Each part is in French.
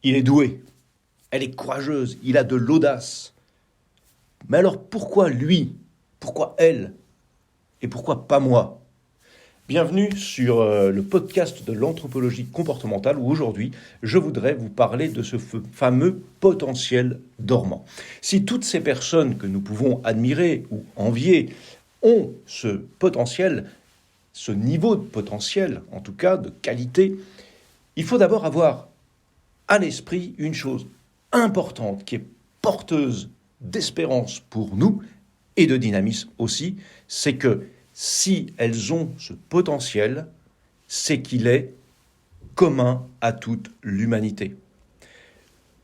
il est doué, elle est courageuse, il a de l'audace. Mais alors pourquoi lui? Pourquoi elle? Et pourquoi pas moi? Bienvenue sur le podcast de l'anthropologie comportementale où aujourd'hui je voudrais vous parler de ce fameux potentiel dormant. Si toutes ces personnes que nous pouvons admirer ou envier ont ce potentiel, ce niveau de potentiel, en tout cas de qualité, il faut d'abord avoir à l'esprit une chose importante qui est porteuse d'espérance pour nous et de dynamisme aussi, c'est que si elles ont ce potentiel, c'est qu'il est commun à toute l'humanité.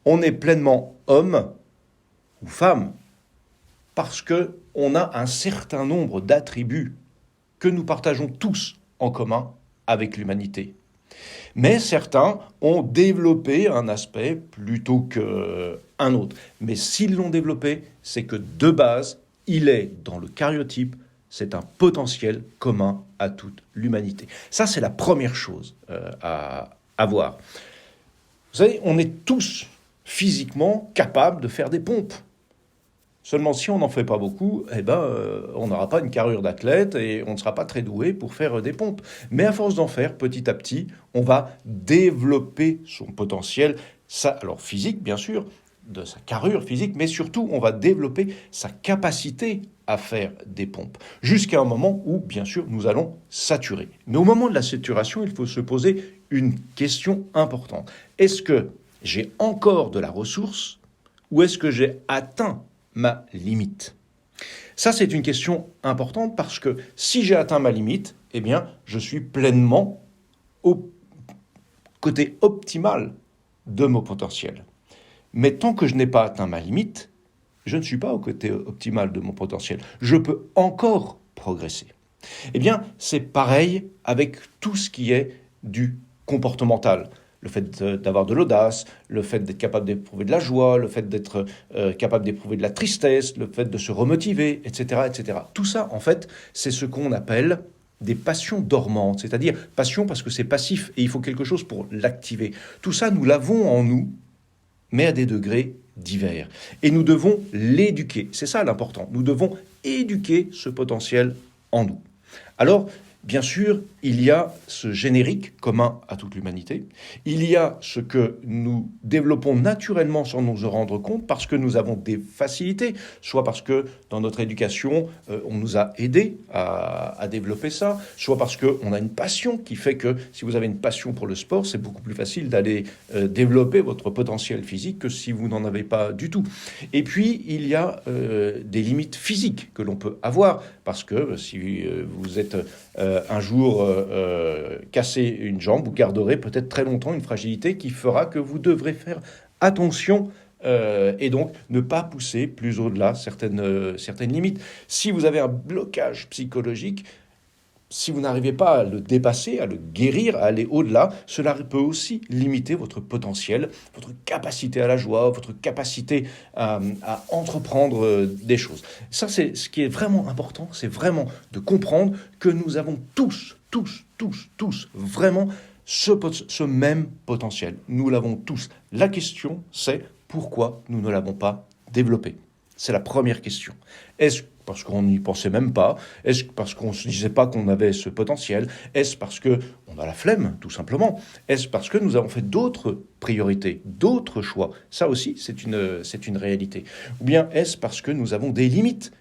On est pleinement homme ou femme parce qu'on a un certain nombre d'attributs que nous partageons tous en commun avec l'humanité. Mais certains ont développé un aspect plutôt qu'un autre. Mais s'ils l'ont développé, c'est que de base, il est dans le cariotype, c'est un potentiel commun à toute l'humanité. Ça, c'est la première chose à voir. Vous savez, on est tous physiquement capables de faire des pompes. Seulement, si on n'en fait pas beaucoup, on n'aura pas une carrure d'athlète et on ne sera pas très doué pour faire des pompes. Mais à force d'en faire, petit à petit, on va développer son potentiel, alors physique, bien sûr, de sa carrure physique, mais surtout, on va développer sa capacité à faire des pompes, jusqu'à un moment où, bien sûr, nous allons saturer. Mais au moment de la saturation, il faut se poser une question importante. Est-ce que j'ai encore de la ressource ou est-ce que j'ai atteint ma limite? Ça, c'est une question importante parce que si j'ai atteint ma limite, eh bien, je suis pleinement au côté optimal de mon potentiel. Mais tant que je n'ai pas atteint ma limite, je ne suis pas au côté optimal de mon potentiel. Je peux encore progresser. Eh bien, c'est pareil avec tout ce qui est du comportemental. Le fait d'avoir de l'audace, le fait d'être capable d'éprouver de la joie, le fait d'être capable d'éprouver de la tristesse, le fait de se remotiver, etc., etc. Tout ça, en fait, c'est ce qu'on appelle des passions dormantes, c'est-à-dire passion parce que c'est passif et il faut quelque chose pour l'activer. Tout ça, nous l'avons en nous, mais à des degrés divers. Et nous devons l'éduquer. C'est ça l'important. Nous devons éduquer ce potentiel en nous. Alors, bien sûr, il y a ce générique commun à toute l'humanité. Il y a ce que nous développons naturellement sans nous en rendre compte parce que nous avons des facilités, soit parce que dans notre éducation, on nous a aidés à développer ça, soit parce qu'on a une passion qui fait que si vous avez une passion pour le sport, c'est beaucoup plus facile d'aller développer votre potentiel physique que si vous n'en avez pas du tout. Et puis, il y a des limites physiques que l'on peut avoir parce que si vous êtes un jour casser une jambe, vous garderez peut-être très longtemps une fragilité qui fera que vous devrez faire attention et donc ne pas pousser plus au-delà certaines limites. Si vous avez un blocage psychologique, si vous n'arrivez pas à le dépasser, à le guérir, à aller au-delà, cela peut aussi limiter votre potentiel, votre capacité à la joie, votre capacité à entreprendre des choses. Ça, c'est ce qui est vraiment important, c'est vraiment de comprendre que nous avons tous, vraiment ce même potentiel. Nous l'avons tous. La question, c'est pourquoi nous ne l'avons pas développé? C'est la première question. Est-ce parce qu'on n'y pensait même pas? Est-ce parce qu'on ne se disait pas qu'on avait ce potentiel? Est-ce parce qu'on a la flemme, tout simplement? Est-ce parce que nous avons fait d'autres priorités, d'autres choix? Ça aussi, c'est une réalité. Ou bien est-ce parce que nous avons des limites?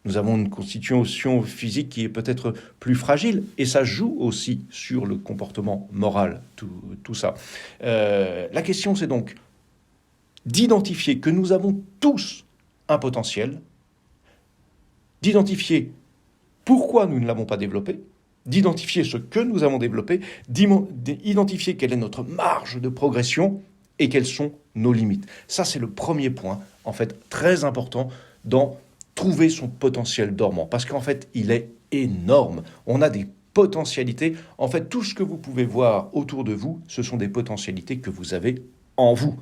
Nous avons une constitution physique qui est peut-être plus fragile, et ça joue aussi sur le comportement moral, tout ça. La question, c'est donc d'identifier que nous avons tous un potentiel, d'identifier pourquoi nous ne l'avons pas développé, d'identifier ce que nous avons développé, d'identifier quelle est notre marge de progression et quelles sont nos limites. Ça, c'est le premier point, en fait, très important dans trouver son potentiel dormant, parce qu'en fait, il est énorme. On a des potentialités. En fait, tout ce que vous pouvez voir autour de vous, ce sont des potentialités que vous avez en vous.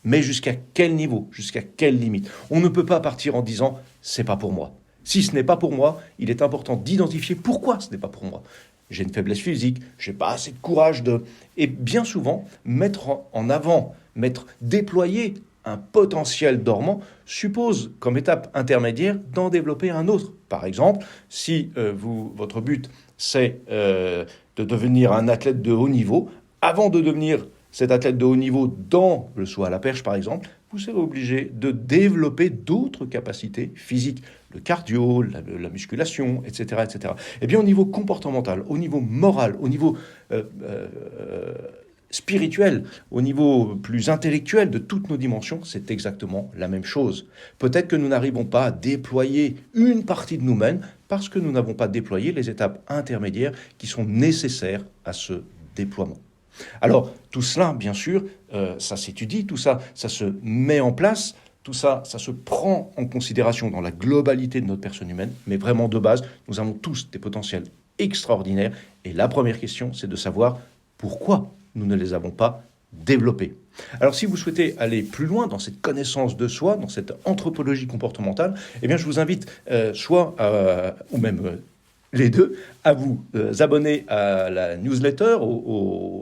Mais jusqu'à quel niveau? Jusqu'à quelle limite? On ne peut pas partir en disant « c'est pas pour moi ». Si ce n'est pas pour moi, il est important d'identifier pourquoi ce n'est pas pour moi. j'ai une faiblesse physique, j'ai pas assez de courage de... Et bien souvent, mettre en avant, déployer un potentiel dormant suppose, comme étape intermédiaire, d'en développer un autre. Par exemple, si votre but, c'est de devenir un athlète de haut niveau, avant de devenir cet athlète de haut niveau dans le saut à la perche, par exemple, vous serez obligé de développer d'autres capacités physiques, le cardio, la musculation, etc., etc. Eh bien, au niveau comportemental, au niveau moral, au niveau spirituel, au niveau plus intellectuel de toutes nos dimensions, c'est exactement la même chose. Peut-être que nous n'arrivons pas à déployer une partie de nous-mêmes parce que nous n'avons pas déployé les étapes intermédiaires qui sont nécessaires à ce déploiement. Alors, tout cela, bien sûr, ça s'étudie, tout ça, ça se met en place, tout ça, ça se prend en considération dans la globalité de notre personne humaine, mais vraiment de base, nous avons tous des potentiels extraordinaires, et la première question, c'est de savoir pourquoi nous ne les avons pas développés. Alors, si vous souhaitez aller plus loin dans cette connaissance de soi, dans cette anthropologie comportementale, eh bien, je vous invite ou même les deux, à vous abonner à la newsletter,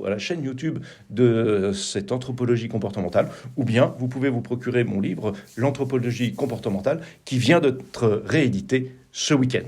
à la chaîne YouTube de cette anthropologie comportementale, ou bien vous pouvez vous procurer mon livre, L'anthropologie comportementale, qui vient d'être réédité ce week-end.